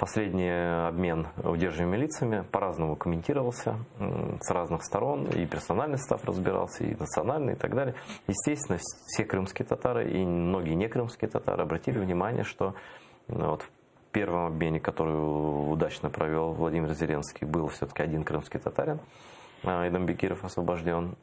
последний обмен удерживаемыми лицами по-разному комментировался с разных сторон. И персональный состав разбирался, и национальный, и так далее. Естественно, все крымские татары и многие некрымские татары обратили внимание, что вот в первом обмене, который удачно провел Владимир Зеленский, был все-таки один крымский татарин, Эдем Бекиров освобожден.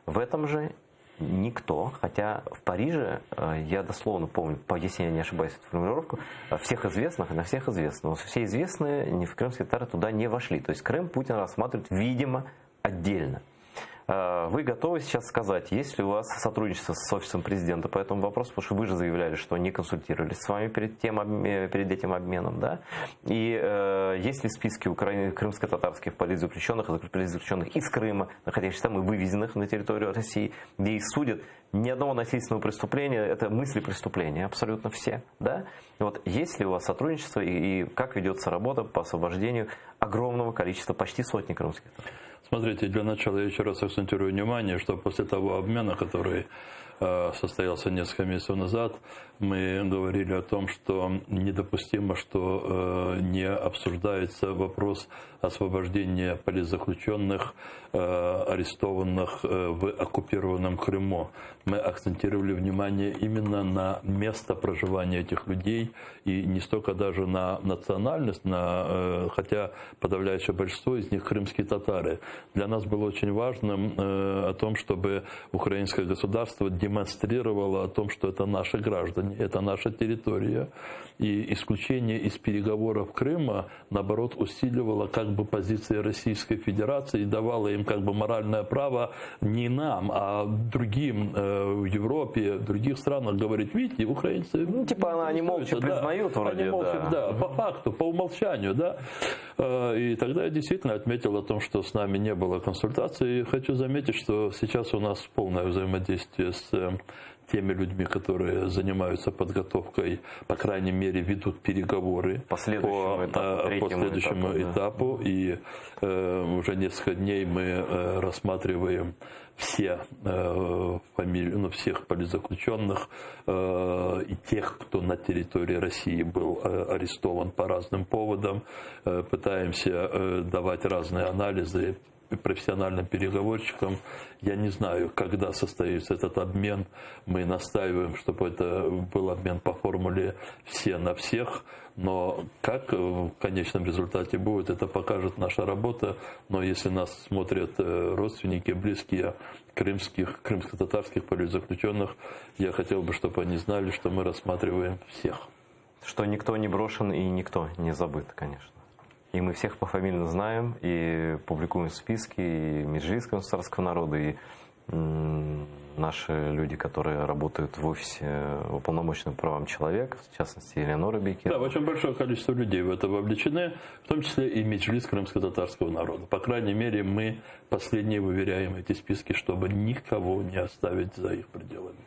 В этом же никто, хотя в Париже, я дословно помню, если я не ошибаюсь, эту формулировку, всех известных, на всех известных, но все известные в крымские татары туда не вошли. То есть Крым Путин рассматривает, видимо, отдельно. Вы готовы сейчас сказать, есть ли у вас сотрудничество с офисом президента по этому вопросу, потому что вы же заявляли, что не консультировались с вами перед этим обменом, да? И есть ли списки крымско-татарских политзаключенных из Крыма, находящихся там и вывезенных на территорию России, где их судят ни одного насильственного преступления, это мысли преступления, абсолютно все, да? Вот есть ли у вас сотрудничество и как ведется работа по освобождению огромного количества, почти сотни крымских татар? Смотрите, для начала я еще раз акцентирую внимание, что после того обмена, который состоялся несколько месяцев назад, мы говорили о том, что недопустимо, что не обсуждается вопрос освобождения политзаключенных, арестованных в оккупированном Крыму. Мы акцентировали внимание именно на место проживания этих людей и не столько даже на национальность, хотя подавляющее большинство из них крымские татары. Для нас было очень важным о том, чтобы украинское государство демонстрировало о том, что это наши граждане, это наша территория. И исключение из переговоров Крыма, наоборот, усиливало как бы позиции Российской Федерации и давало им как бы моральное право не нам, а другим в Европе, в других странах говорить, видите, украинцы... Ну, типа они молча признают вроде, они молча, да, по факту, по умолчанию, да. И тогда я действительно отметил о том, что с нами не было консультаций. И хочу заметить, что сейчас у нас полное взаимодействие с теми людьми, которые занимаются подготовкой, по крайней мере, ведут переговоры по следующему этапу. Да. И уже несколько дней мы рассматриваем все фамилии, всех политзаключенных и тех, кто на территории России был арестован по разным поводам. Пытаемся давать разные анализы профессиональным переговорщикам. Я не знаю, когда состоится этот обмен. Мы настаиваем, чтобы это был обмен по формуле «все на всех». Но как в конечном результате будет, это покажет наша работа. Но если нас смотрят родственники, близкие крымско-татарских политзаключенных, я хотел бы, чтобы они знали, что мы рассматриваем всех. Что никто не брошен и никто не забыт, конечно. И мы всех пофамильно знаем, и публикуем списки, и Меджлис царского народа, и наши люди, которые работают в офисе уполномоченного по правам человека, в частности, Элеонора Бекирова. Да, очень большое количество людей в это вовлечены, в том числе и Меджлис крымско-татарского народа. По крайней мере, мы последние выверяем эти списки, чтобы никого не оставить за их пределами.